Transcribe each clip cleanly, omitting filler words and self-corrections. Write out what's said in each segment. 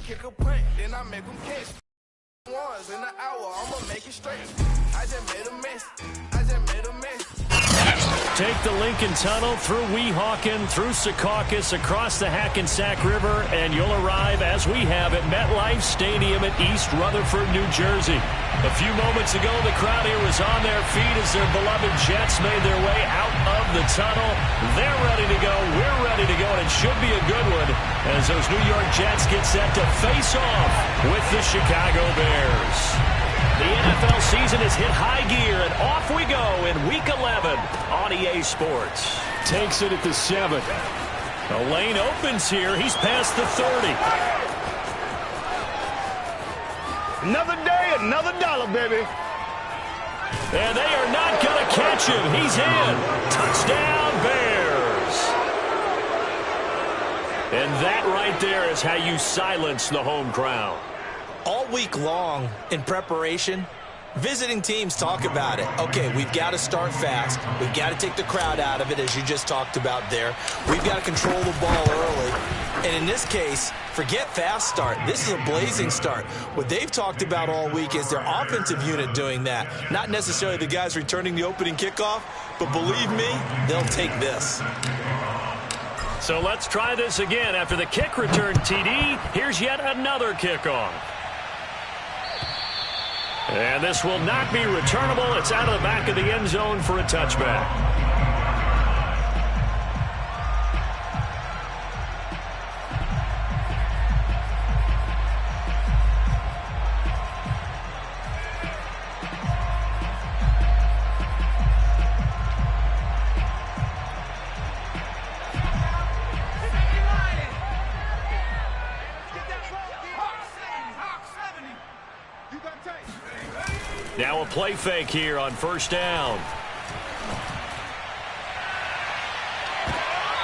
kick a punt, then I make them catch. Ones in the hour, I'ma make it straight. I just made a mess. Take the Lincoln Tunnel through Weehawken, through Secaucus, across the Hackensack River, and you'll arrive, as we have, at MetLife Stadium at East Rutherford, New Jersey. A few moments ago, the crowd here was on their feet as their beloved Jets made their way out of the tunnel. They're ready to go. We're ready to go, and it should be a good one as those New York Jets get set to face off with the Chicago Bears. The NFL season has hit high gear, and off we go in Week 11 on EA Sports. Takes it at the 7. The lane opens here. He's past the 30. Another day, another dollar, baby. And they are not going to catch him. He's in. Touchdown, Bears. And that right there is how you silence the home crowd. All week long in preparation, visiting teams talk about it. Okay, we've got to start fast. We've got to take the crowd out of it, as you just talked about there. We've got to control the ball early. And in this case, forget fast start. This is a blazing start. What they've talked about all week is their offensive unit doing that. Not necessarily the guys returning the opening kickoff, but believe me, they'll take this. So let's try this again. After the kick return TD, here's yet another kickoff. And this will not be returnable. It's out of the back of the end zone for a touchback. Now a play fake here on first down.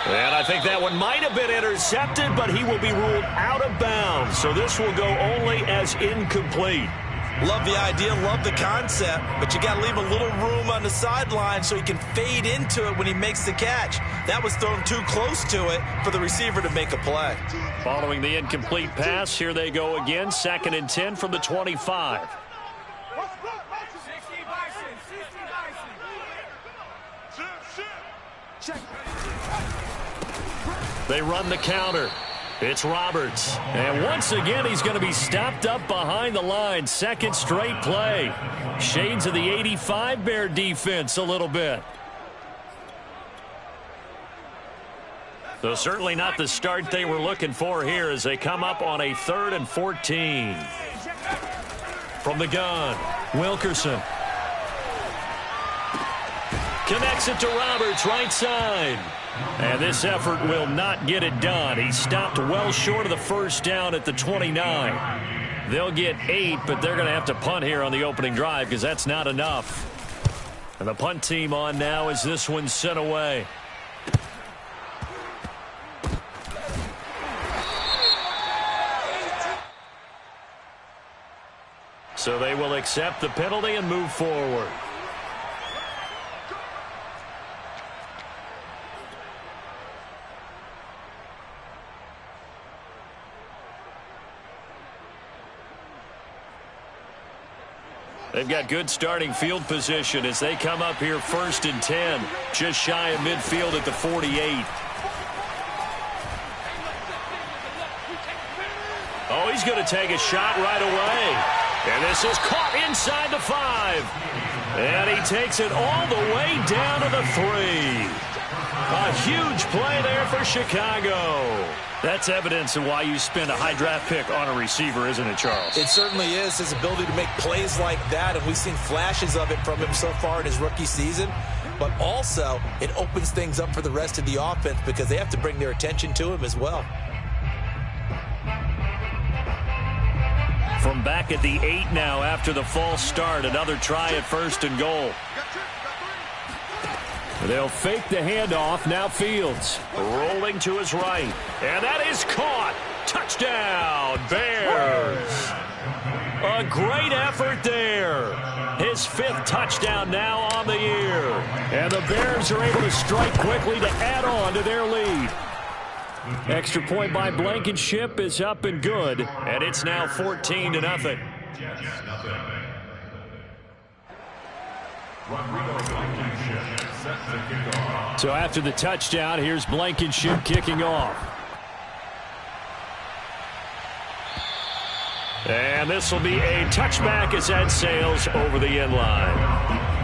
And I think that one might have been intercepted, but he will be ruled out of bounds. So this will go only as incomplete. Love the idea, love the concept, but you got to leave a little room on the sideline so he can fade into it when he makes the catch. That was thrown too close to it for the receiver to make a play. Following the incomplete pass, here they go again. 2nd and 10 from the 25. They run the counter. It's Roberts. And once again, he's going to be stopped up behind the line. 2nd straight play. Shades of the 85 Bear defense a little bit. So certainly not the start they were looking for here as they come up on a 3rd and 14. From the gun, Wilkerson. Connects it to Roberts, right side. And this effort will not get it done. He stopped well short of the first down at the 29. They'll get 8, but they're going to have to punt here on the opening drive because that's not enough. And the punt team on now as this one's sent away. So they will accept the penalty and move forward. They've got good starting field position as they come up here 1st and 10. Just shy of midfield at the 48. Oh, he's going to take a shot right away. And this is caught inside the 5. And he takes it all the way down to the 3. A huge play there for Chicago. That's evidence of why you spend a high draft pick on a receiver, isn't it, Charles? It certainly is, his ability to make plays like that, and we've seen flashes of it from him so far in his rookie season. But also, it opens things up for the rest of the offense because they have to bring their attention to him as well. From back at the 8 now after the false start, another try at 1st and goal. They'll fake the handoff. Now Fields rolling to his right. And that is caught. Touchdown, Bears. A great effort there. His 5th touchdown now on the year. And the Bears are able to strike quickly to add on to their lead. Extra point by Blankenship is up and good, and it's now 14-0. So after the touchdown, here's Blankenship kicking off. And this will be a touchback as that sails over the end line.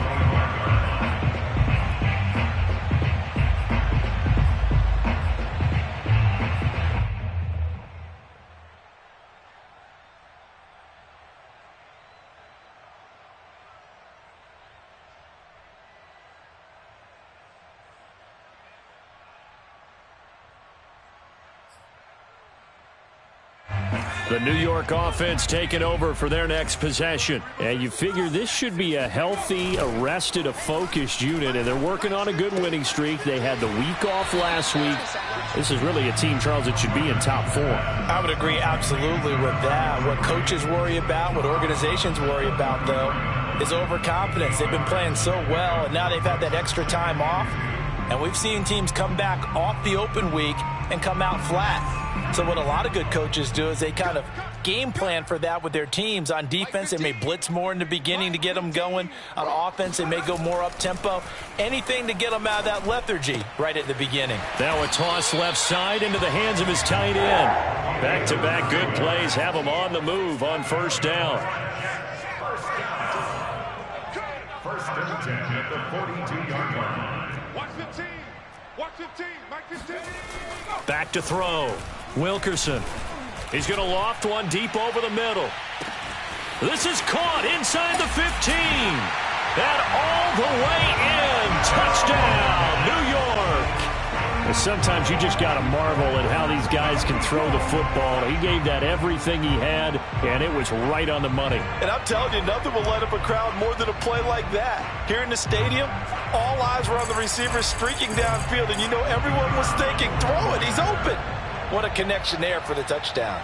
The New York offense taking over for their next possession. And you figure this should be a healthy, a rested, a focused unit, and they're working on a good winning streak. They had the week off last week. This is really a team, Charles, that should be in top form. I would agree absolutely with that. What coaches worry about, what organizations worry about, though, is overconfidence. They've been playing so well, and now they've had that extra time off. And we've seen teams come back off the open week and come out flat. So what a lot of good coaches do is they kind of game plan for that with their teams. On defense, they may blitz more in the beginning to get them going. On offense, they may go more up-tempo. Anything to get them out of that lethargy right at the beginning. Now a toss left side into the hands of his tight end. Back-to-back good plays have them on the move on first down. First and 10 at the 42-yard line. Watch 15. Watch 15. Mike 15. Back to throw. Wilkerson. He's going to loft one deep over the middle. This is caught inside the 15. And all the way in. Touchdown, New York. And sometimes you just got to marvel at how these guys can throw the football. He gave that everything he had, and it was right on the money. And I'm telling you, nothing will light up a crowd more than a play like that. Here in the stadium, all eyes were on the receiver streaking downfield, and you know everyone was thinking, throw it, he's open. What a connection there for the touchdown.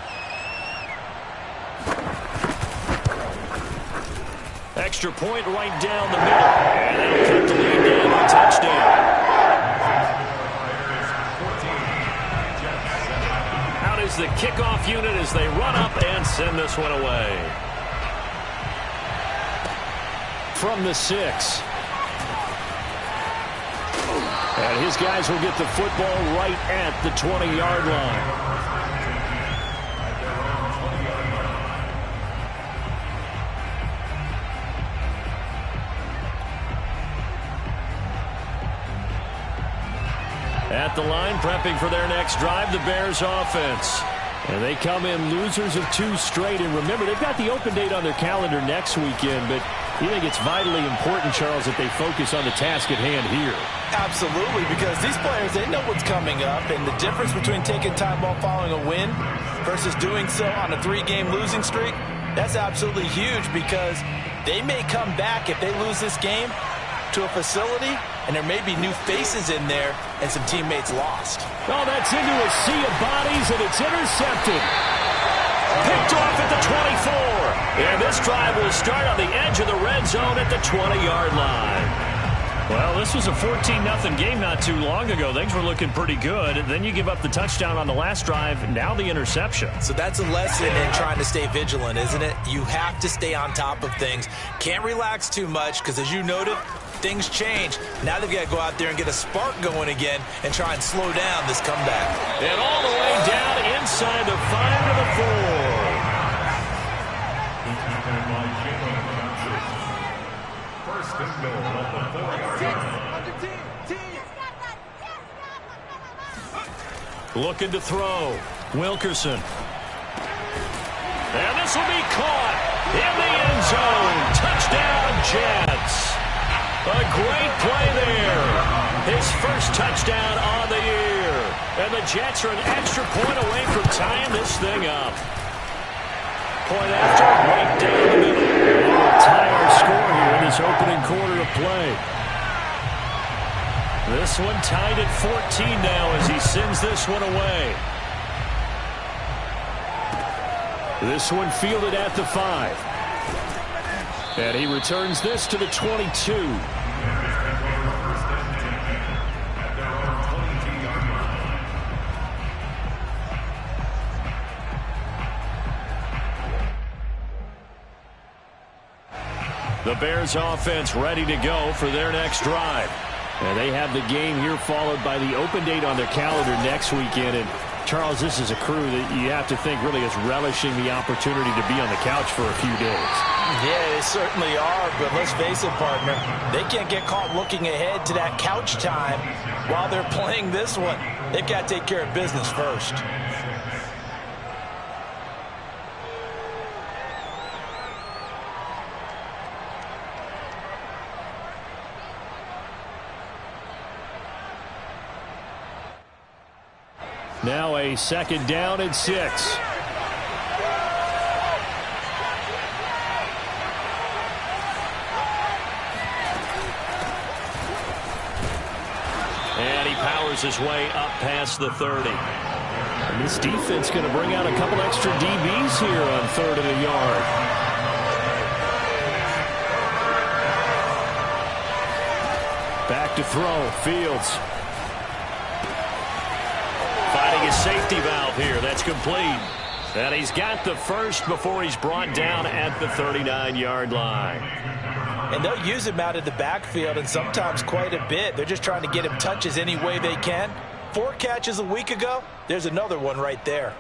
Extra point right down the middle. And that'll cut the lead down to a touchdown. Out is the kickoff unit as they run up and send this one away. From the 6. And his guys will get the football right at the 20-yard line. At the line, prepping for their next drive, the Bears offense. And they come in losers of 2 straight. And remember, they've got the open date on their calendar next weekend, but you think it's vitally important, Charles, that they focus on the task at hand here? Absolutely, because these players, they know what's coming up, and the difference between taking time off following a win versus doing so on a 3-game losing streak, that's absolutely huge because they may come back if they lose this game to a facility, and there may be new faces in there and some teammates lost. Oh, that's into a sea of bodies, and it's intercepted. Picked off at the 24. And this drive will start on the edge of the red zone at the 20-yard line. Well, this was a 14-0 game not too long ago. Things were looking pretty good. Then you give up the touchdown on the last drive, now the interception. So that's a lesson in trying to stay vigilant, isn't it? You have to stay on top of things. Can't relax too much because, as you noted, things change. Now they've got to go out there and get a spark going again and try and slow down this comeback. And all the way down inside the 5 to the 4. First and goal at the 4-yard line. Looking to throw. Wilkerson. And this will be caught in the end zone. Touchdown, Jets. A great play there. His first touchdown on the year. And the Jets are an extra point away from tying this thing up. Point after, right down the middle. And we'll tie our score here in this opening quarter of play. This one tied at 14 now as he sends this one away. This one fielded at the 5. And he returns this to the 22. The Bears offense ready to go for their next drive. And they have the game here followed by the open date on their calendar next weekend. And Charles, this is a crew that you have to think really is relishing the opportunity to be on the couch for a few days. Yeah, they certainly are, but let's face it, partner, they can't get caught looking ahead to that couch time while they're playing this one. They've got to take care of business first. Now a 2nd down and 6. And he powers his way up past the 30. And this defense going to bring out a couple extra DBs here on 3rd and a yard. Back to throw. Fields. Finding his safety valve here. That's complete. And he's got the first before he's brought down at the 39-yard line. And they'll use him out of the backfield, and sometimes quite a bit. They're just trying to get him touches any way they can. 4 catches a week ago. There's another one right there.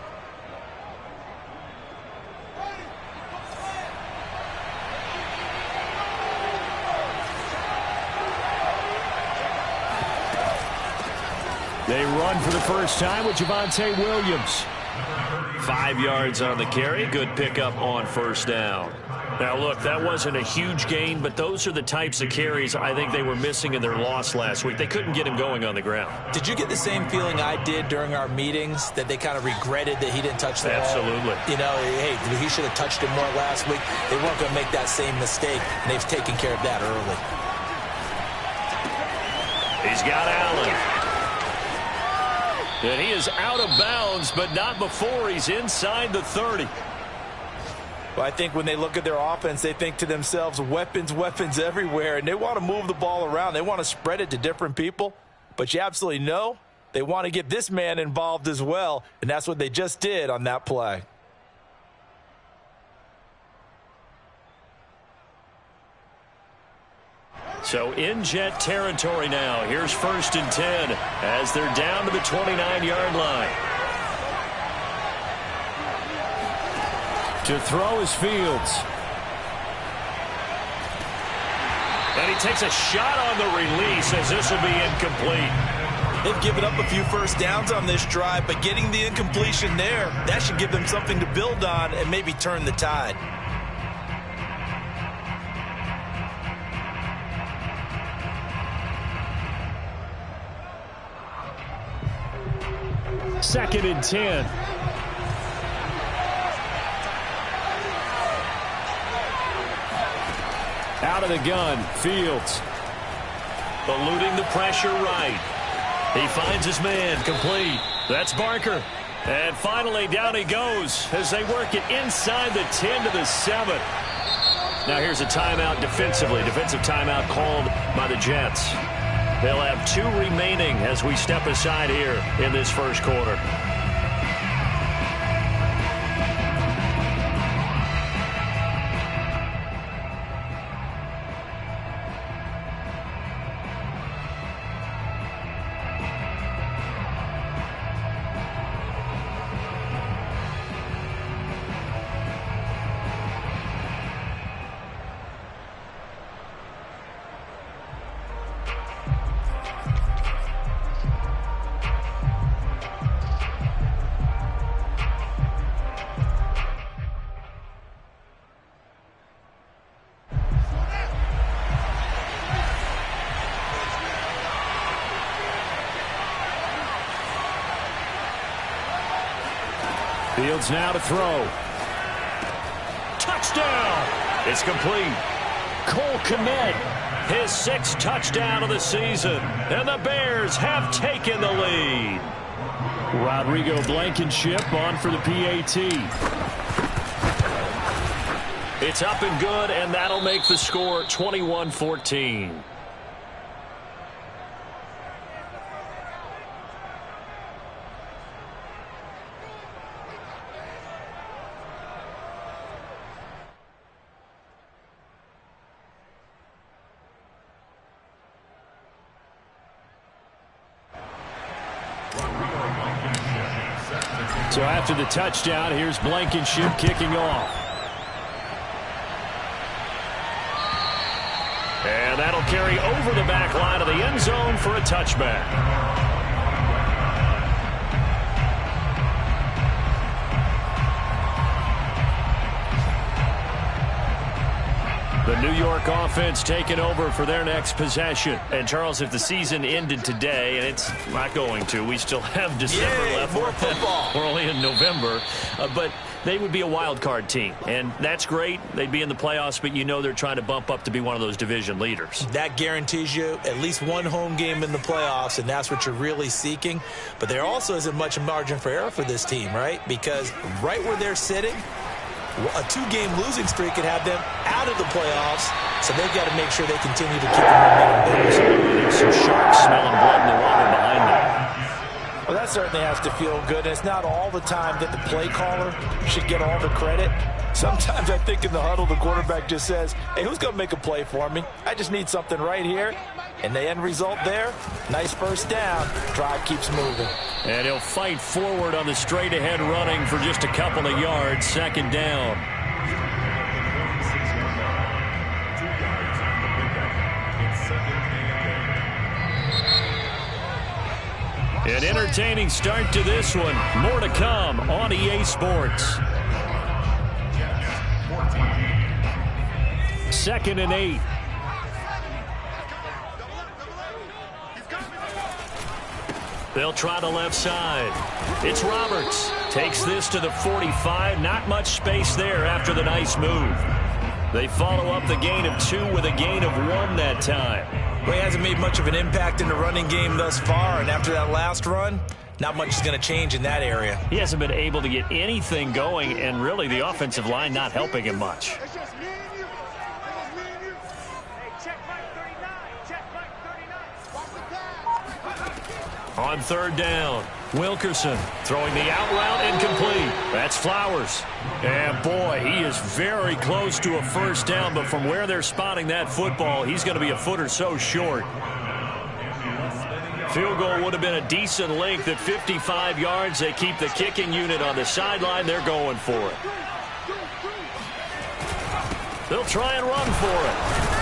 They run for the first time with Javonte Williams. 5 yards on the carry. Good pickup on 1st down. Now, look, that wasn't a huge gain, but those are the types of carries I think they were missing in their loss last week. They couldn't get him going on the ground. Did you get the same feeling I did during our meetings, that they kind of regretted that he didn't touch the ball? Absolutely. You know, hey, he should have touched it more last week. They weren't going to make that same mistake, and they've taken care of that early. He's got Allen. And he is out of bounds, but not before he's inside the 30. Well, I think when they look at their offense, they think to themselves, weapons, weapons everywhere, and they want to move the ball around. They want to spread it to different people, but you absolutely know they want to get this man involved as well, and that's what they just did on that play. So in Jet territory now. Here's 1st and 10 as they're down to the 29-yard line. To throw is Fields. And he takes a shot on the release as this will be incomplete. They've given up a few first downs on this drive, but getting the incompletion there, that should give them something to build on and maybe turn the tide. 2nd and 10. Out of the gun, Fields. Eluding the pressure right. He finds his man, complete. That's Barker. And finally, down he goes as they work it inside the 10 to the 7. Now here's a timeout defensively. Defensive timeout called by the Jets. They'll have 2 remaining as we step aside here in this first quarter. Fields now to throw. Touchdown! It's complete. Cole Kmet, his 6th touchdown of the season. And the Bears have taken the lead. Rodrigo Blankenship on for the PAT. It's up and good, and that'll make the score 21-14. So after the touchdown, here's Blankenship kicking off. And that'll carry over the back line of the end zone for a touchback. The New York offense taking over for their next possession. And, Charles, if the season ended today, and it's not going to, we still have December left. More football. We're only in November. But they would be a wild card team. And that's great. They'd be in the playoffs, but you know they're trying to bump up to be one of those division leaders. That guarantees you at least one home game in the playoffs, and that's what you're really seeking. But there also isn't much margin for error for this team, right? Because right where they're sitting, a two-game losing streak could have them out of the playoffs, so they've got to make sure they continue to keep the momentum going. There's some sharks smelling blood in the water behind them. Well, that certainly has to feel good. And it's not all the time that the play caller should get all the credit. Sometimes I think in the huddle, the quarterback just says, hey, who's going to make a play for me? I just need something right here. And the end result there, nice first down. Drive keeps moving. And he'll fight forward on the straight-ahead running for just a couple of yards. Second down. An entertaining start to this one. More to come on EA Sports. 2nd and 8. They'll try the left side. It's Roberts. Takes this to the 45. Not much space there after the nice move. They follow up the gain of 2 with a gain of 1 that time. Well, he hasn't made much of an impact in the running game thus far, and after that last run, not much is going to change in that area. He hasn't been able to get anything going, and really the offensive line not helping him much. On 3rd down, Wilkerson throwing the out route incomplete. That's Flowers. And boy, he is very close to a first down, but from where they're spotting that football, he's going to be a foot or so short. Field goal would have been a decent length at 55 yards. They keep the kicking unit on the sideline. They're going for it. They'll try and run for it.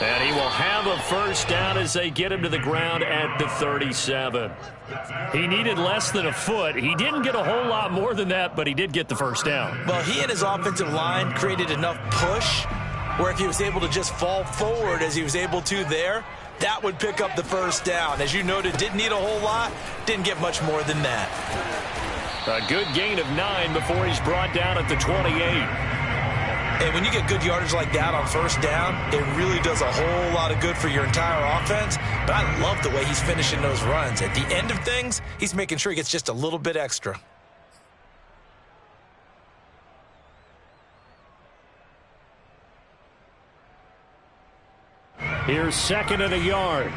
And he will have a first down as they get him to the ground at the 37. He needed less than a foot. He didn't get a whole lot more than that, but he did get the first down. Well, he and his offensive line created enough push where if he was able to just fall forward as he was able to there, that would pick up the first down. As you noted, didn't need a whole lot, didn't get much more than that. A good gain of 9 before he's brought down at the 28. And when you get good yardage like that on first down, it really does a whole lot of good for your entire offense. But I love the way he's finishing those runs. At the end of things, he's making sure he gets just a little bit extra. Here's 2nd and a yard.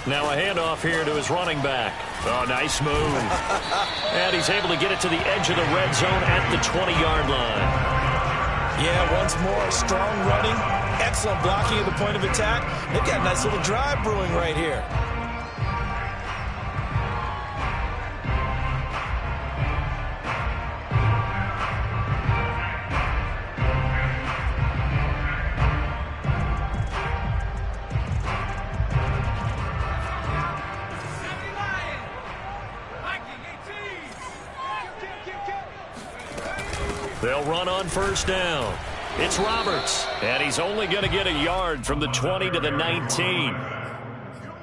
Now a handoff here to his running back. Oh, nice move. And he's able to get it to the edge of the red zone at the 20-yard line. Yeah, once more, strong running, excellent blocking at the point of attack. They've got a nice little drive brewing right here. They'll run on first down. It's Roberts, and he's only going to get a yard from the 20 to the 19.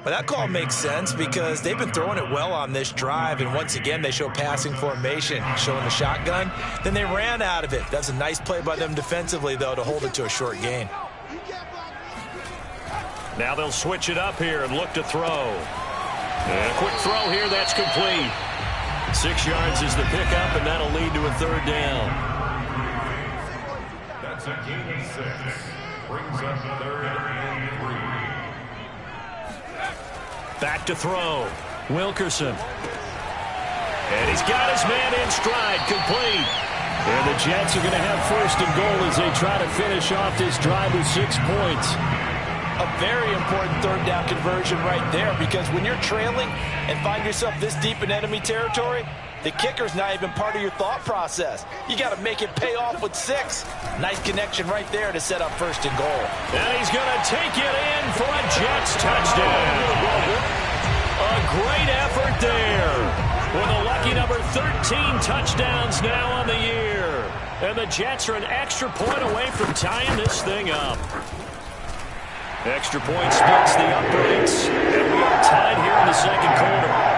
But that call makes sense because they've been throwing it well on this drive, and once again they show passing formation, showing the shotgun. Then they ran out of it. That's a nice play by them defensively, though, to hold it to a short gain. Now they'll switch it up here and look to throw. And a quick throw here, that's complete. 6 yards is the pickup, and that'll lead to a 3rd down. That's a gain of 6. Brings up 3rd and 3. Back to throw. Wilkerson. And he's got his man in stride, complete. And the Jets are going to have first and goal as they try to finish off this drive with 6 points. A very important third down conversion right there, because when you're trailing and find yourself this deep in enemy territory, the kicker's not even part of your thought process. You got to make it pay off with 6. Nice connection right there to set up first and goal. And he's going to take it in for a Jets touchdown. A great effort there. With a lucky number 13 touchdowns now on the year. And the Jets are an extra point away from tying this thing up. Extra point splits the uprights, and we are tied here in the second quarter.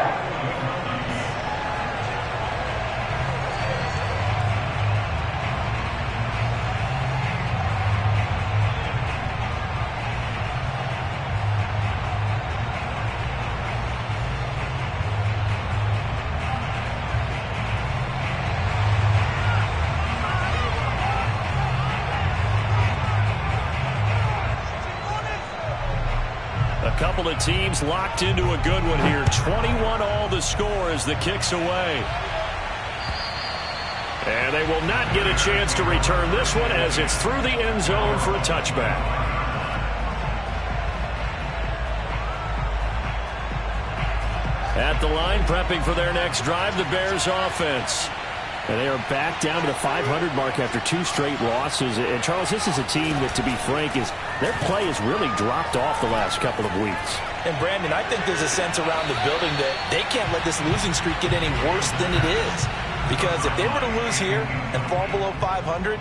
Couple of teams locked into a good one here. 21 all the score as the kick's away. And they will not get a chance to return this one as it's through the end zone for a touchback. At the line, prepping for their next drive, the Bears offense. And they are back down to the 500 mark after 2 straight losses. And, Charles, this is a team that, to be frank, their play has really dropped off the last couple of weeks. And, Brandon, I think there's a sense around the building that they can't let this losing streak get any worse than it is. Because if they were to lose here and fall below 500,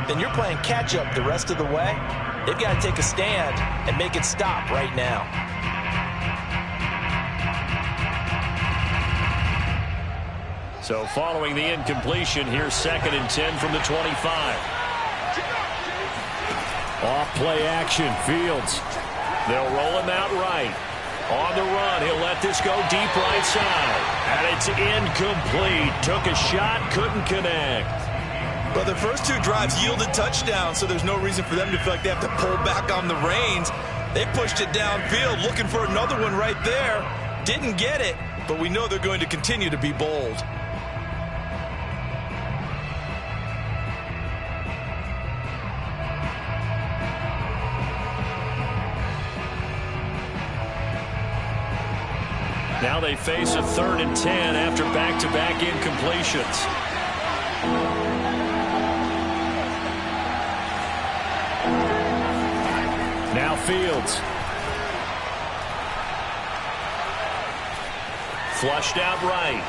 then you're playing catch-up the rest of the way. They've got to take a stand and make it stop right now. So following the incompletion, here's 2nd and 10 from the 25. Off play action, Fields. They'll roll him out right. On the run, he'll let this go deep right side. And it's incomplete. Took a shot, couldn't connect. Well, their first 2 drives yielded touchdowns, so there's no reason for them to feel like they have to pull back on the reins. They pushed it downfield, looking for another one right there. Didn't get it, but we know they're going to continue to be bold. Now they face a 3rd and 10 after back-to-back incompletions. Now Fields. Flushed out right.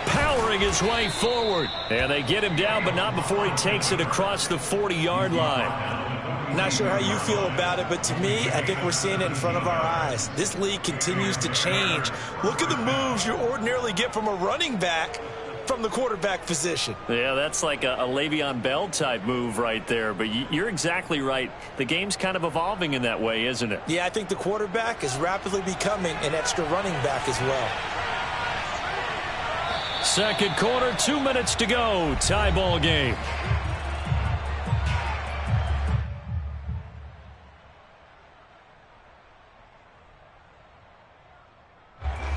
Powering his way forward. And they get him down, but not before he takes it across the 40-yard line. Not sure how you feel about it, but to me, I think we're seeing it in front of our eyes. This league continues to change. Look at the moves you ordinarily get from a running back from the quarterback position. Yeah, that's like a Le'Veon Bell type move right there, but you're exactly right. The game's kind of evolving in that way, isn't it? Yeah, I think the quarterback is rapidly becoming an extra running back as well. Second quarter, 2 minutes to go. Tie ball game.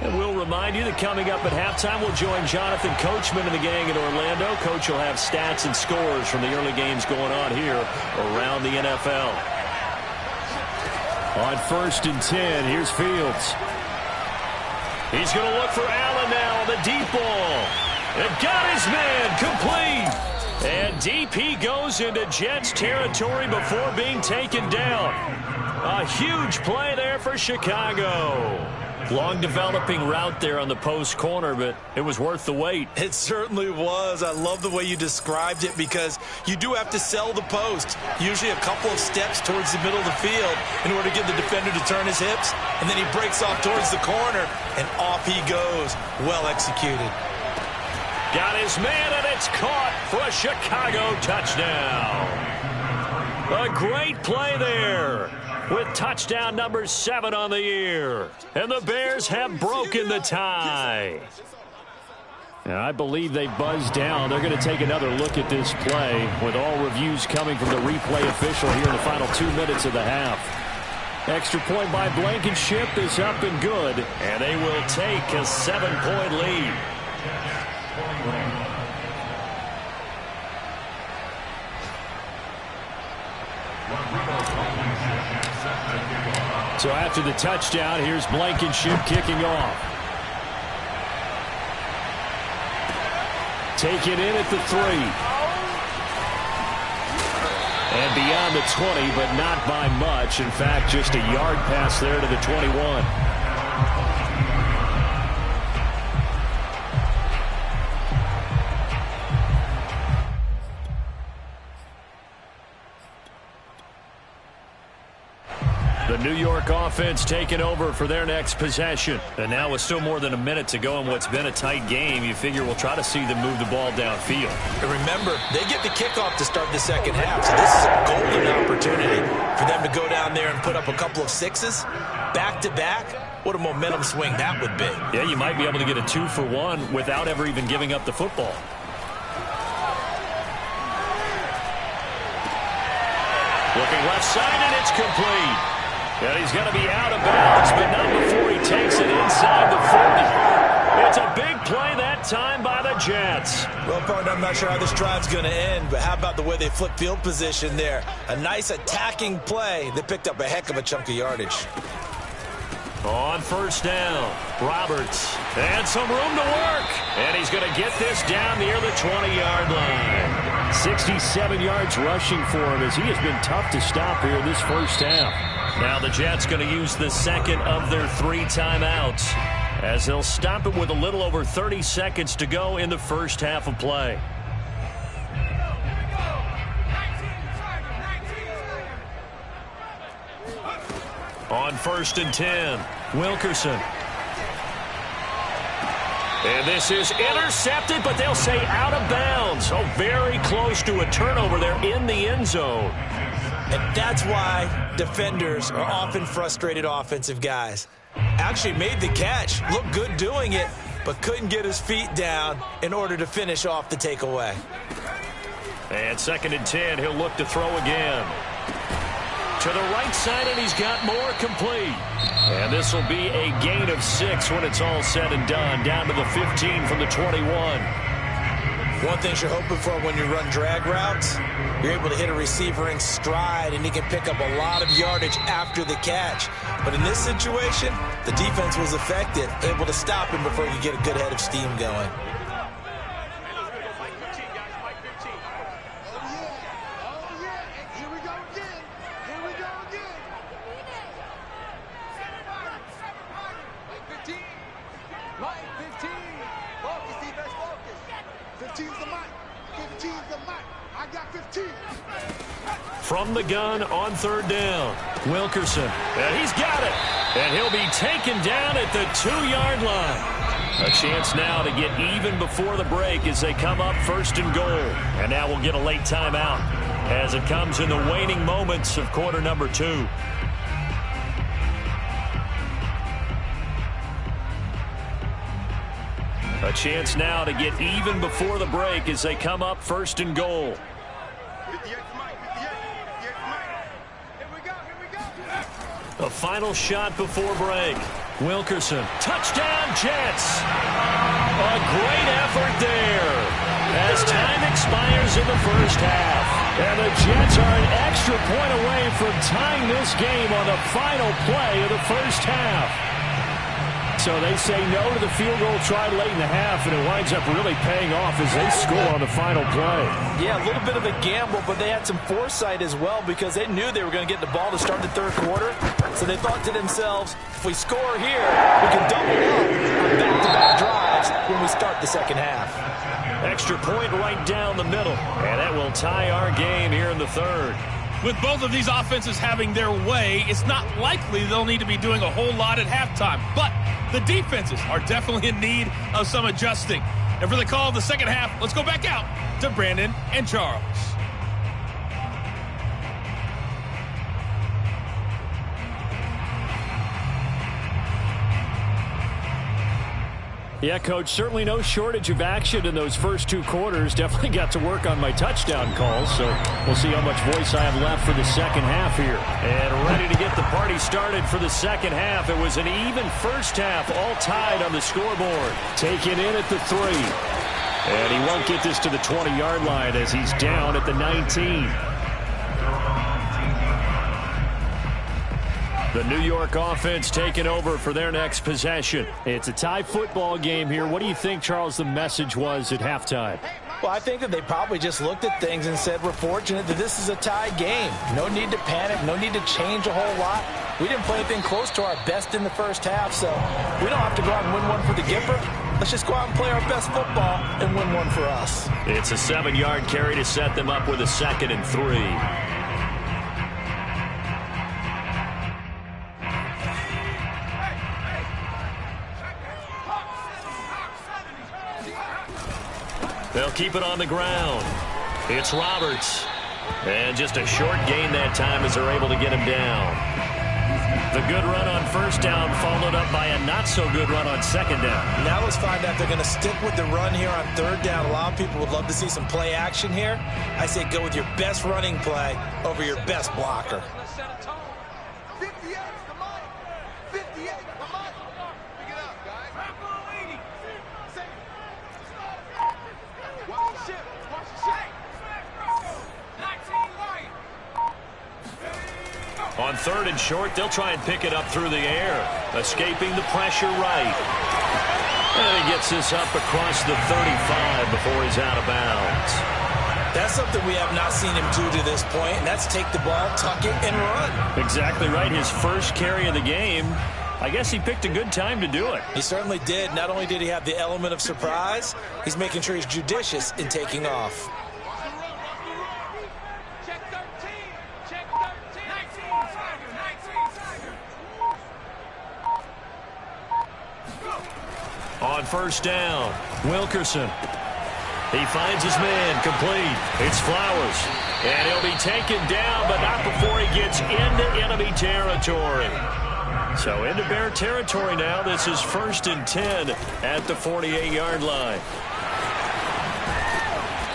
And we'll remind you that coming up at halftime, we'll join Jonathan Coachman and the gang in Orlando. Coach will have stats and scores from the early games going on here around the NFL. On 1st and 10, here's Fields. He's going to look for Allen now on the deep ball. And got his man complete. And DP goes into Jets territory before being taken down. A huge play there for Chicago. Long developing route there on the post corner, but it was worth the wait. It certainly was. I love the way you described it because you do have to sell the post. Usually a couple of steps towards the middle of the field in order to get the defender to turn his hips. And then he breaks off towards the corner, and off he goes. Well executed. Got his man, and it's caught for a Chicago touchdown. A great play there, with touchdown number 7 on the year. And the Bears have broken the tie. Now, I believe they buzzed down. They're going to take another look at this play, with all reviews coming from the replay official here in the final 2 minutes of the half. Extra point by Blankenship is up and good, and they will take a 7-point lead. So after the touchdown, here's Blankenship kicking off. Taken in at the 3. And beyond the 20, but not by much. In fact, just a yard pass there to the 21. The New York offense taking over for their next possession. And now with still more than a minute to go in what's been a tight game, you figure we'll try to see them move the ball downfield. And remember, they get the kickoff to start the second half, so this is a golden opportunity for them to go down there and put up a couple of 6s back-to-back. What a momentum swing that would be. Yeah, you might be able to get a 2-for-1 without ever even giving up the football. Looking left side, and it's complete. And he's going to be out of bounds, but not before he takes it inside the 40. It's a big play that time by the Jets. Well, partner, I'm not sure how this drive's going to end, but how about the way they flip field position there? A nice attacking play. They picked up a heck of a chunk of yardage. On first down, Roberts. And some room to work. And he's going to get this down near the 20-yard line. 67 yards rushing for him as he has been tough to stop here in this first half. Now the Jets going to use the second of their 3 timeouts as they'll stop it with a little over 30 seconds to go in the first half of play. On first and 10, Wilkerson. And this is intercepted, but they'll say out of bounds. Oh, very close to a turnover there in the end zone. And that's why defenders are often frustrated offensive guys. Actually made the catch, looked good doing it, but couldn't get his feet down in order to finish off the takeaway. And second and 10, he'll look to throw again. To the right side, and he's got more complete. And this will be a gain of 6 when it's all said and done, down to the 15 from the 21. One thing you're hoping for when you run drag routes, you're able to hit a receiver in stride, and he can pick up a lot of yardage after the catch. But in this situation, the defense was effective, able to stop him before he could get a good head of steam going. From the gun on third down, Wilkerson. And he's got it. And he'll be taken down at the 2-yard line. A chance now to get even before the break as they come up first and goal. And now we'll get a late timeout as it comes in the waning moments of quarter number 2. A chance now to get even before the break as they come up first and goal. A final shot before break. Wilkerson. Touchdown, Jets. A great effort there as time expires in the first half. And the Jets are an extra point away from tying this game on the final play of the first half. So they say no to the field goal try late in the half, and it winds up really paying off as they score on the final play. Yeah, a little bit of a gamble, but they had some foresight as well because they knew they were going to get the ball to start the third quarter. So they thought to themselves, if we score here, we can double up on back-to-back drives when we start the second half. Extra point right down the middle, and that will tie our game here in the third. With both of these offenses having their way, it's not likely they'll need to be doing a whole lot at halftime. But the defenses are definitely in need of some adjusting. And for the call of the second half, let's go back out to Brandon and Charles. Yeah, Coach, certainly no shortage of action in those first 2 quarters. Definitely got to work on my touchdown calls, so we'll see how much voice I have left for the second half here. And ready to get the party started for the second half. It was an even first half, all tied on the scoreboard. Taken in at the 3. And he won't get this to the 20-yard line as he's down at the 19. The New York offense taking over for their next possession. It's a tie football game here. What do you think, Charles, the message was at halftime? Well, I think that they probably just looked at things and said, we're fortunate that this is a tie game. No need to panic. No need to change a whole lot. We didn't play anything close to our best in the first half, so we don't have to go out and win one for the Gipper. Let's just go out and play our best football and win one for us. It's a 7-yard carry to set them up with a 2nd and 3. They'll keep it on the ground. It's Roberts. And just a short gain that time as they're able to get him down. The good run on first down followed up by a not-so-good run on second down. Now let's find out if they're going to stick with the run here on third down. A lot of people would love to see some play action here. I say go with your best running play over your best blocker. On 3rd and short, they'll try and pick it up through the air, escaping the pressure right. And he gets this up across the 35 before he's out of bounds. That's something we have not seen him do to this point, and that's take the ball, tuck it, and run. Exactly right. His first carry of the game. I guess he picked a good time to do it. He certainly did. Not only did he have the element of surprise, he's making sure he's judicious in taking off. On first down, Wilkerson. He finds his man, complete. It's Flowers. And he'll be taken down, but not before he gets into enemy territory. So into Bear territory now. This is 1st and 10 at the 48-yard line.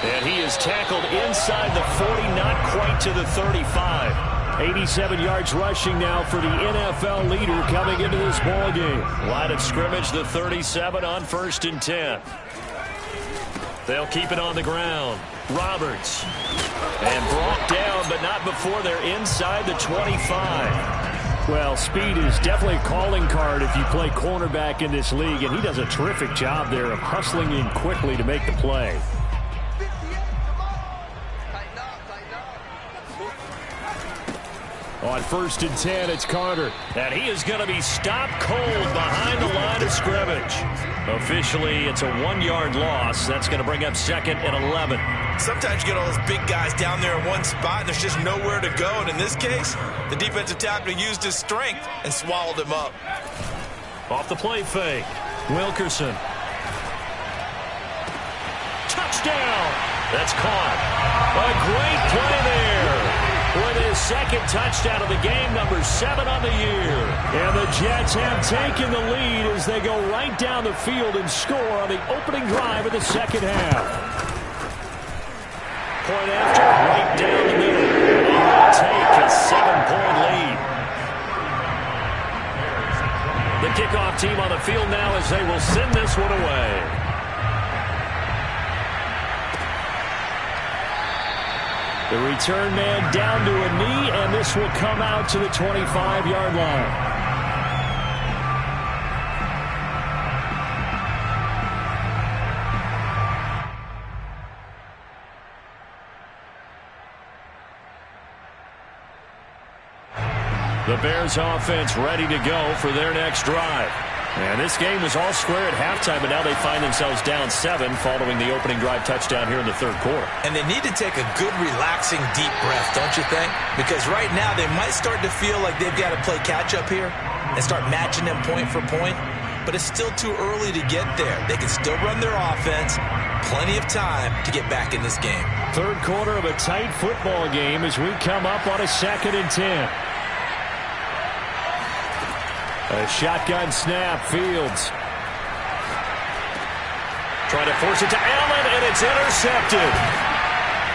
And he is tackled inside the 40, not quite to the 35. 87 yards rushing now for the NFL leader coming into this ball game. Line of scrimmage, the 37 on 1st and 10. They'll keep it on the ground. Roberts. And brought down, but not before they're inside the 25. Well, speed is definitely a calling card if you play cornerback in this league, and he does a terrific job there of hustling in quickly to make the play. On 1st and 10, it's Carter. And he is going to be stopped cold behind the line of scrimmage. Officially, it's a 1-yard loss. That's going to bring up 2nd and 11. Sometimes you get all those big guys down there in one spot, and there's just nowhere to go. And in this case, the defensive tackle used his strength and swallowed him up. Off the play fake, Wilkerson. Touchdown! That's caught. A great play there. With his 2nd touchdown of the game, number 7 on the year. And the Jets have taken the lead as they go right down the field and score on the opening drive of the second half. Point after, right down the middle. And they'll take a 7-point lead. The kickoff team on the field now as they will send this one away. The return man down to a knee, and this will come out to the 25-yard line. The Bears offense ready to go for their next drive. And this game was all square at halftime, but now they find themselves down 7 following the opening drive touchdown here in the 3rd quarter. And they need to take a good, relaxing, deep breath, don't you think? Because right now they might start to feel like they've got to play catch-up here and start matching them point for point. But it's still too early to get there. They can still run their offense. Plenty of time to get back in this game. 3rd quarter of a tight football game as we come up on a 2nd and 10. A shotgun snap, Fields. Trying to force it to Allen, and it's intercepted.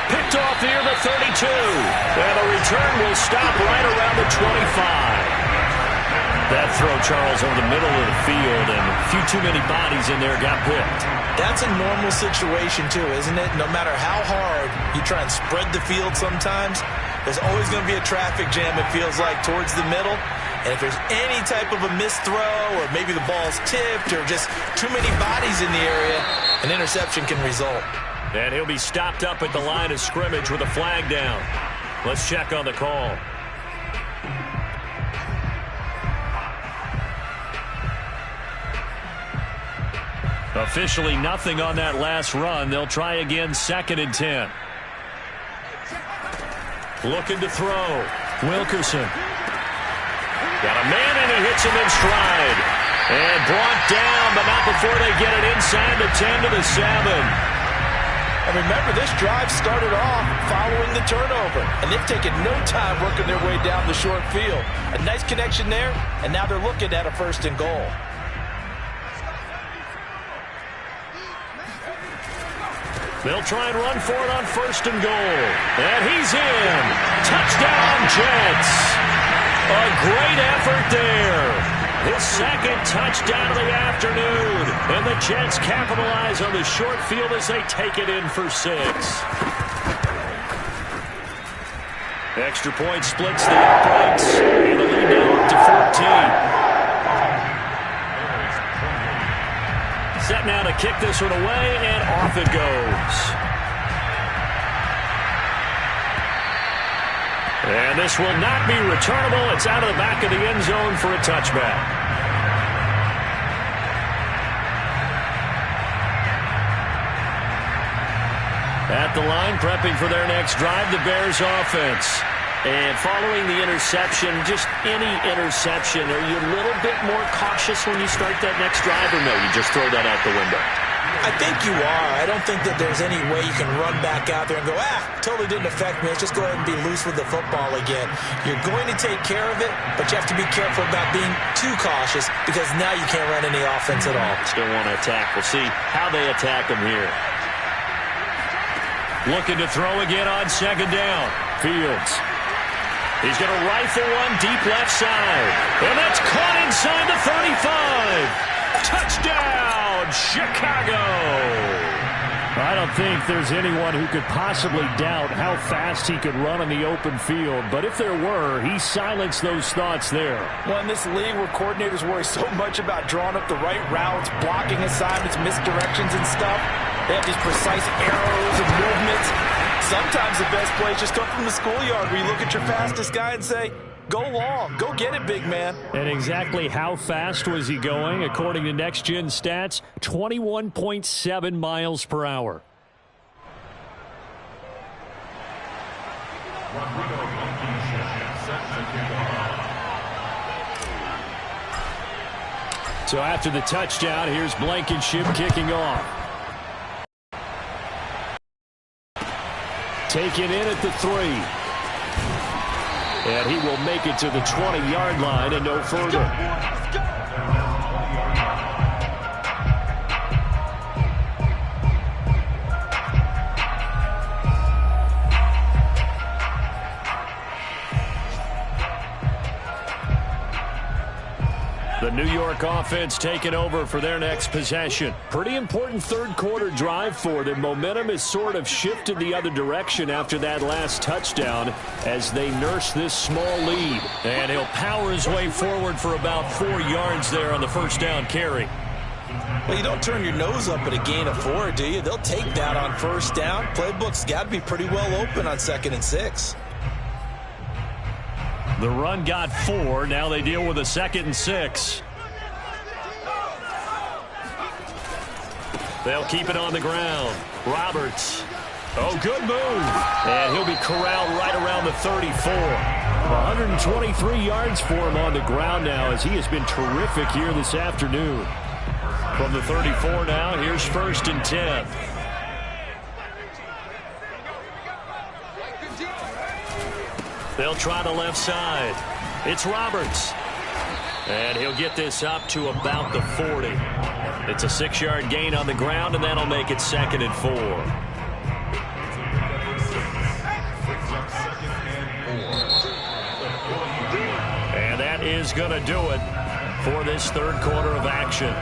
Picked off near the 32. And the return will stop right around the 25. That throw, Charles, over the middle of the field, and a few too many bodies in there got picked. That's a normal situation, too, isn't it? No matter how hard you try and spread the field sometimes, there's always going to be a traffic jam, it feels like, towards the middle. And if there's any type of a missed throw or maybe the ball's tipped or just too many bodies in the area, an interception can result. And he'll be stopped up at the line of scrimmage with a flag down. Let's check on the call. Officially nothing on that last run. They'll try again, 2nd and 10. Looking to throw. Wilkerson. Got a man and he hits him in stride. And brought down, but not before they get it inside the 10 to the 7. And remember, this drive started off following the turnover. And they've taken no time working their way down the short field. A nice connection there, and now they're looking at a 1st and goal. They'll try and run for it on 1st and goal. And he's in. Touchdown, Jets. A great effort there. His 2nd touchdown of the afternoon. And the Jets capitalize on the short field as they take it in for 6. Extra point splits the uprights. And the lead now up to 14. Set now to kick this one away, and off it goes. And this will not be returnable. It's out of the back of the end zone for a touchback. At the line, prepping for their next drive, the Bears offense. And following the interception, just any interception, are you a little bit more cautious when you start that next drive, or no, you just throw that out the window? I think you are. I don't think that there's any way you can run back out there and go, totally didn't affect me. Let's just go ahead and be loose with the football again. You're going to take care of it, but you have to be careful about being too cautious because now you can't run any offense at all. Still want to attack. We'll see how they attack them here. Looking to throw again on 2nd down. Fields. He's going to rifle one deep left side. And that's caught inside the 35. Touchdown, Chicago. I don't think there's anyone who could possibly doubt how fast he could run on the open field. But if there were, he silenced those thoughts there. Well, in this league where coordinators worry so much about drawing up the right routes, blocking assignments, misdirections and stuff, they have these precise arrows and movements. Sometimes the best plays just come from the schoolyard where you look at your fastest guy and say, go long, go get it, big man. And exactly how fast was he going? According to Next Gen Stats, 21.7 miles per hour. So after the touchdown, here's Blankenship kicking off. Taken in at the 3. And he will make it to the 20-yard line and no further. The New York offense taking over for their next possession. Pretty important third-quarter drive for them. Momentum has sort of shifted the other direction after that last touchdown as they nurse this small lead. And he'll power his way forward for about 4 yards there on the 1st down carry. Well, you don't turn your nose up at a gain of 4, do you? They'll take that on 1st down. Playbook's got to be pretty well open on 2nd and 6. The run got 4. Now they deal with a 2nd and 6. They'll keep it on the ground. Roberts. Oh, good move. And he'll be corralled right around the 34. 123 yards for him on the ground now as he has been terrific here this afternoon. From the 34 now, here's 1st and 10. They'll try the left side. It's Roberts. And he'll get this up to about the 40. It's a 6-yard gain on the ground, and that'll make it 2nd and 4. And that that is going to do it for this third quarter of action.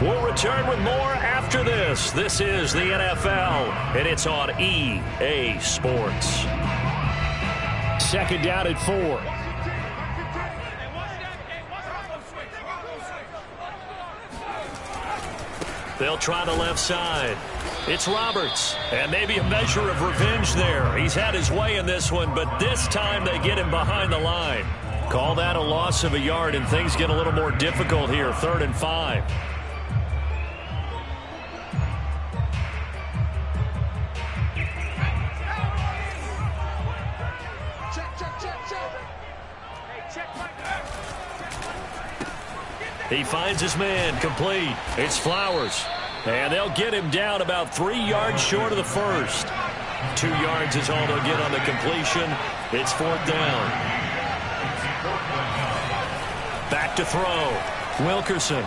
We'll return with more after this. This is the NFL, and it's on EA Sports. Second down at 4. They'll try the left side. It's Roberts, and maybe a measure of revenge there. He's had his way in this one, but this time they get him behind the line. Call that a loss of a yard, and things get a little more difficult here, 3rd and 5. He finds his man, complete. It's Flowers. And they'll get him down about 3 yards short of the first. 2 yards is all they'll get on the completion. It's 4th down. Back to throw. Wilkerson.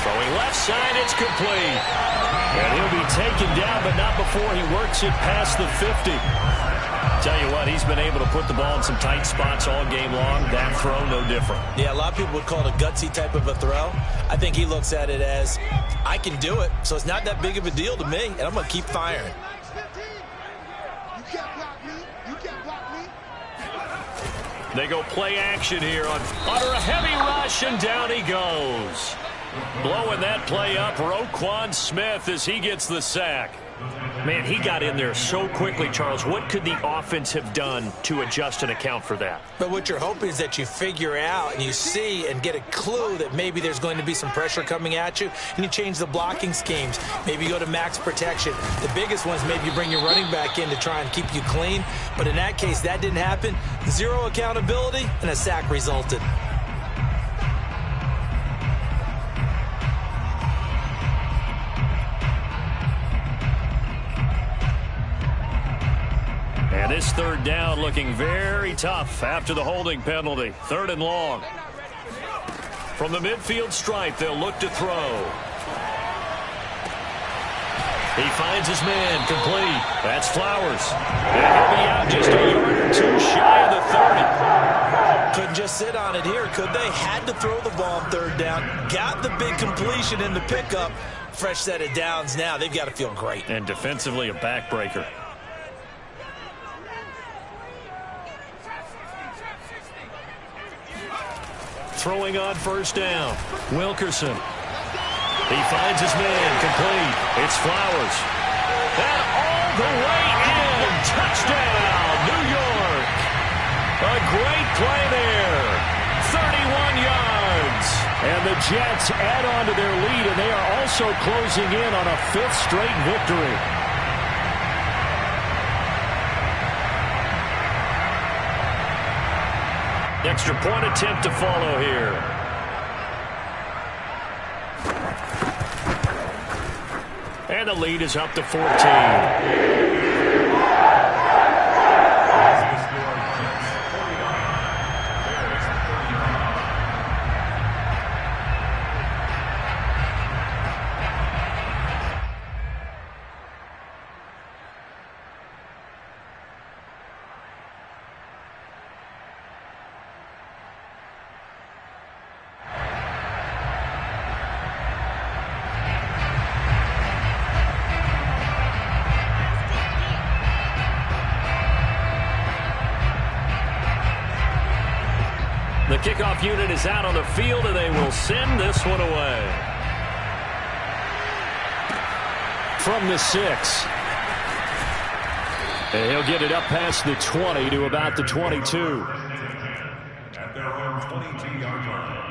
Throwing left side, it's complete. And he'll be taken down, but not before he works it past the 50. Tell you what, he's been able to put the ball in some tight spots all game long. That throw, no different. Yeah, a lot of people would call it a gutsy type of a throw. I think he looks at it as, I can do it, so it's not that big of a deal to me, and I'm going to keep firing. You can't block me. You can't block me. They go play action here under a heavy rush, and down he goes. Blowing that play up, Roquan Smith, as he gets the sack. Man, he got in there so quickly, Charles. What could the offense have done to adjust and account for that? But what you're hoping is that you figure out and you see and get a clue that maybe there's going to be some pressure coming at you, and you change the blocking schemes. Maybe you go to max protection. The biggest ones, maybe you bring your running back in to try and keep you clean. But in that case, that didn't happen. 0 accountability, and a sack resulted. And this 3rd down looking very tough after the holding penalty. 3rd and long. From the midfield stripe, they'll look to throw. He finds his man, complete. That's Flowers. And he'll be out just a yard or 2 shy of the 30. Couldn't just sit on it here, could they? Had to throw the ball on 3rd down. Got the big completion in the pickup. Fresh set of downs now. They've got to feel great. And defensively, a backbreaker. Throwing on 1st down. Wilkerson. He finds his man, complete. It's Flowers. And all the way in. Touchdown, New York. A great play there. 31 yards. And the Jets add on to their lead, and they are also closing in on a 5th straight victory. Extra point attempt to follow here. And the lead is up to 14. The kickoff unit is out on the field, and they will send this one away. From the 6. And he'll get it up past the 20 to about the 22. At their own 22-yard line.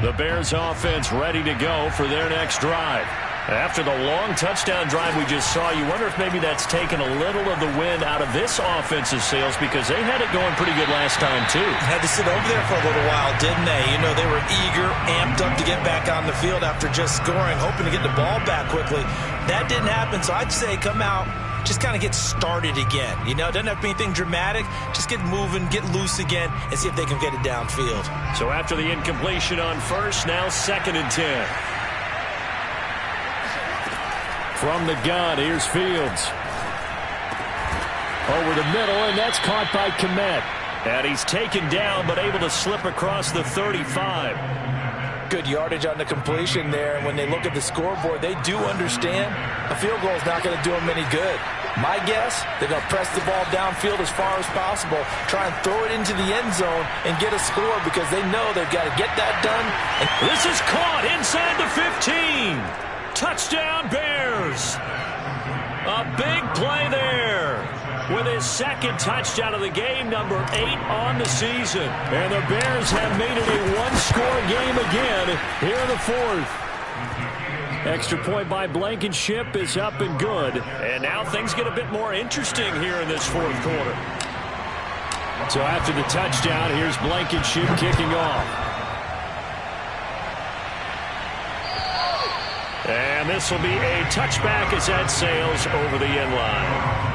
The Bears offense ready to go for their next drive. After the long touchdown drive we just saw, you wonder if maybe that's taken a little of the wind out of this offensive sails, because they had it going pretty good last time too. Had to sit over there for a little while, didn't they? You know, they were eager, amped up to get back on the field after just scoring, hoping to get the ball back quickly. That didn't happen, so I'd say come out, just kind of get started again. You know, it doesn't have to be anything dramatic. Just get moving, get loose again, and see if they can get it downfield. So after the incompletion on first, now 2nd and 10. From the gun, here's Fields. Over the middle, and that's caught by Kmet. And he's taken down, but able to slip across the 35. Good yardage on the completion there. And when they look at the scoreboard, they do understand a field goal is not going to do them any good. My guess, they're going to press the ball downfield as far as possible, try and throw it into the end zone and get a score because they know they've got to get that done. And this is caught inside the 15. Touchdown, Bears. A big play there with his 2nd touchdown of the game, number 8 on the season. And the Bears have made it a one-score game again here in the 4th. Extra point by Blankenship is up and good. And now things get a bit more interesting here in this 4th quarter. So after the touchdown, here's Blankenship kicking off. And this will be a touchback as that sails over the end line.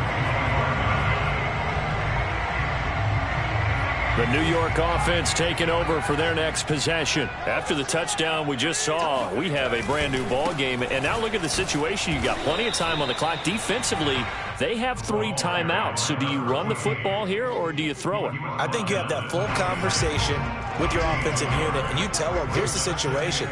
The New York offense taking over for their next possession. After the touchdown we just saw, we have a brand new ball game. And now look at the situation. You got plenty of time on the clock. Defensively, they have 3 timeouts. So do you run the football here or do you throw it? I think you have that full conversation with your offensive unit, and you tell them, here's the situation.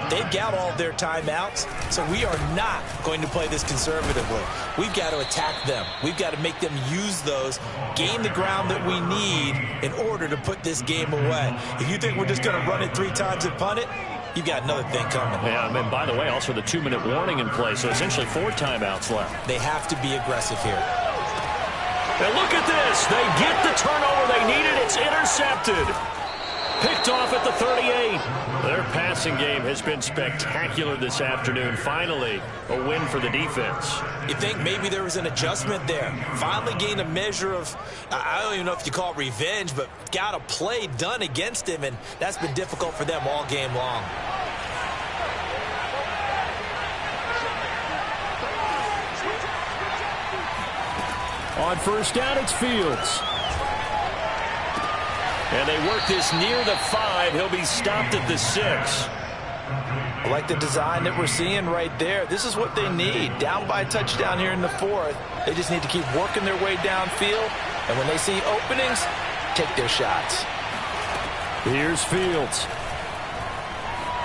They've got all their timeouts, so we are not going to play this conservatively. We've got to attack them. We've got to make them use those, gain the ground that we need in order to put this game away. If you think we're just going to run it 3 times and punt it, you've got another thing coming. Yeah, and by the way, also the 2-minute warning in play, so essentially 4 timeouts left. They have to be aggressive here. And look at this. They get the turnover they needed. It's intercepted. Picked off at the 38. Their passing game has been spectacular this afternoon. Finally, a win for the defense. You think maybe there was an adjustment there. Finally gained a measure of, I don't even know if you call it revenge, but got a play done against him, and that's been difficult for them all game long. On first down, it's Fields. And they work this near the 5. He'll be stopped at the 6. I like the design that we're seeing right there. This is what they need. Down by a touchdown here in the 4th. They just need to keep working their way downfield. And when they see openings, take their shots. Here's Fields.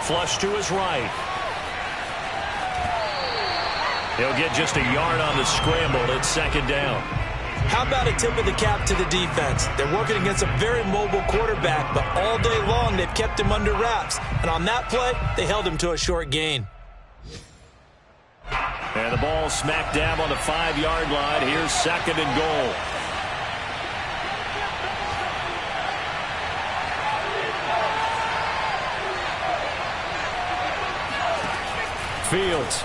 Flush to his right. He'll get just a yard on the scramble. It's 2nd down. How about a tip of the cap to the defense? They're working against a very mobile quarterback, but all day long they've kept him under wraps. And on that play, they held him to a short gain. And the ball smack dab on the 5-yard line. Here's 2nd and goal. Fields.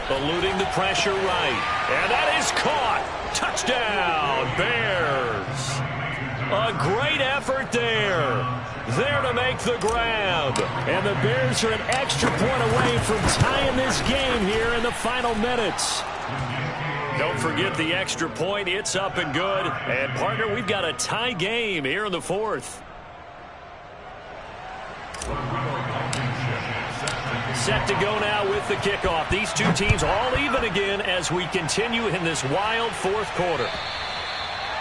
Eluding the pressure right. And that is caught. Touchdown, Bears. A great effort there. There to make the grab. And the Bears are an extra point away from tying this game here in the final minutes. Don't forget the extra point. It's up and good. And, partner, we've got a tie game here in the 4th. Set to go now with the kickoff. These two teams all even again as we continue in this wild 4th quarter.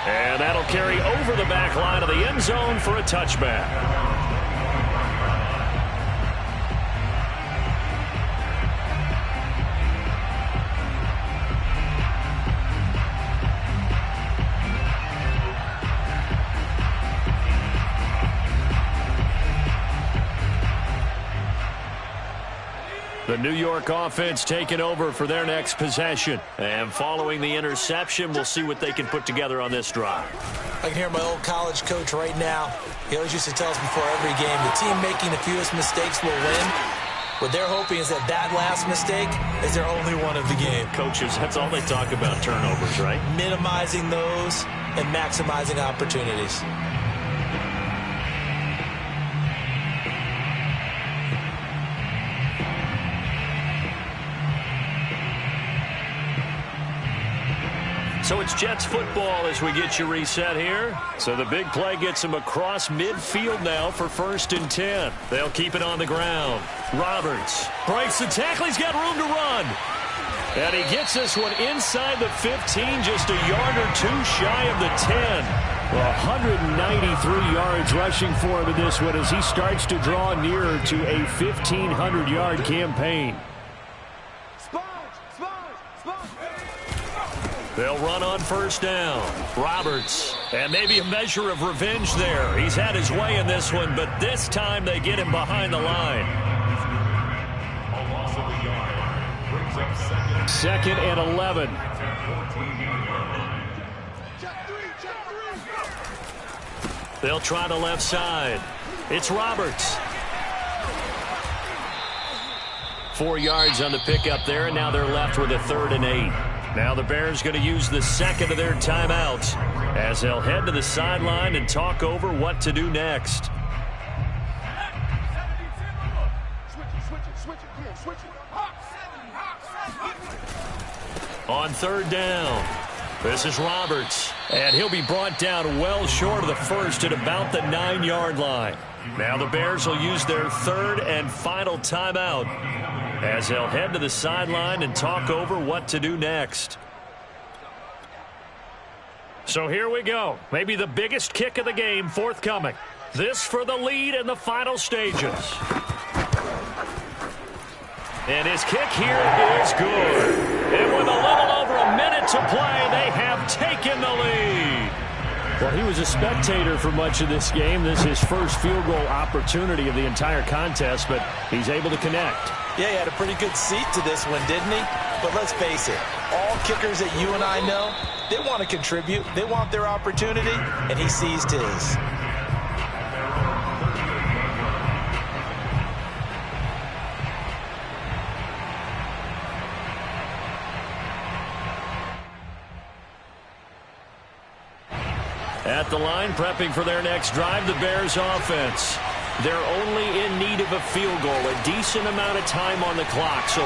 And that'll carry over the back line of the end zone for a touchback. The New York offense taking over for their next possession. And following the interception, we'll see what they can put together on this drive. I can hear my old college coach right now. He always used to tell us before every game, the team making the fewest mistakes will win. What they're hoping is that that last mistake is their only one of the game. Coaches, that's all they talk about, turnovers, right? Minimizing those and maximizing opportunities. So it's Jets football as we get you reset here. So the big play gets him across midfield now for 1st and 10. They'll keep it on the ground. Roberts breaks the tackle. He's got room to run. And he gets this one inside the 15, just a yard or two shy of the 10. 193 yards rushing for him in this one as he starts to draw nearer to a 1,500-yard campaign. They'll run on 1st down. Roberts. And maybe a measure of revenge there. He's had his way in this one, but this time they get him behind the line. 2nd and 11. They'll try the left side. It's Roberts. 4 yards on the pickup there, and now they're left with a 3rd and 8. Now the Bears going to use the second of their timeouts as they'll head to the sideline and talk over what to do next. On 3rd down, this is Roberts, and he'll be brought down well short of the first at about the 9-yard line. Now the Bears will use their 3rd and final timeout as they'll head to the sideline and talk over what to do next. So here we go. Maybe the biggest kick of the game forthcoming. This for the lead in the final stages. And his kick here is good. And with a little over a minute to play, they have taken the lead. Well, he was a spectator for much of this game. This is his first field goal opportunity of the entire contest, but he's able to connect. Yeah, he had a pretty good seat to this one, didn't he? But let's face it, all kickers that you and I know, they want to contribute. They want their opportunity, and he seized his. At the line, prepping for their next drive, the Bears offense. They're only in need of a field goal, a decent amount of time on the clock. So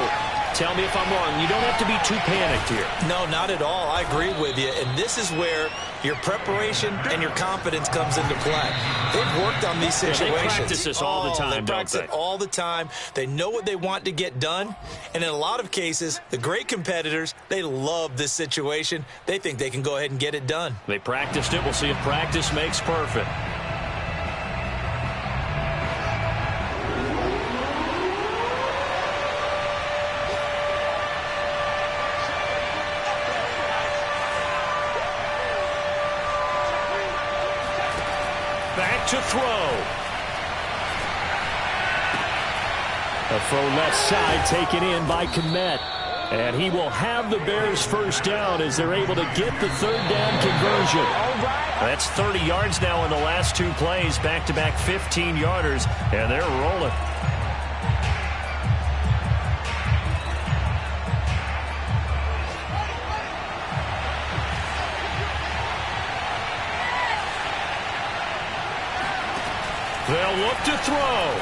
tell me if I'm wrong. You don't have to be too panicked here. No, not at all. I agree with you. And this is where your preparation and your confidence comes into play. They've worked on these situations. Yeah, they practice this all the time, they practice it all the time. They know what they want to get done. And in a lot of cases, the great competitors, they love this situation. They think they can go ahead and get it done. They practiced it. We'll see if practice makes perfect. Back to throw. A throw left side taken in by Kmet. And he will have the Bears first down as they're able to get the 3rd down conversion. That's 30 yards now in the last 2 plays. Back-to-back 15-yarders. And they're rolling. They'll look to throw.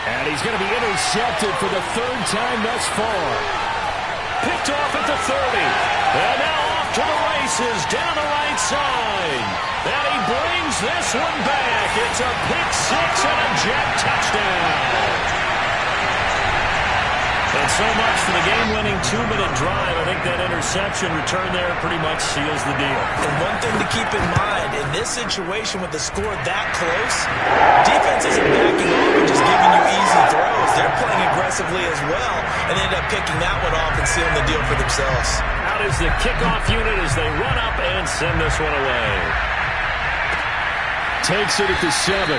And he's going to be intercepted for the 3rd time thus far. Picked off at the 30. And now off to the races down the right side. And he brings this one back. It's a pick 6 and a Jet touchdown. And so much for the game-winning 2-minute drive. I think that interception return there pretty much seals the deal. And one thing to keep in mind, in this situation with the score that close, defense isn't backing off and just giving you easy throws. They're playing aggressively as well, and they end up picking that one off and sealing the deal for themselves. Out is the kickoff unit as they run up and send this one away. Takes it at the 7.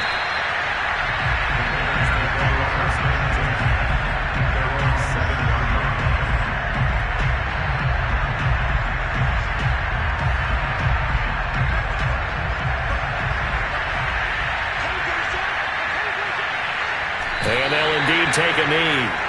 And they'll indeed take a knee.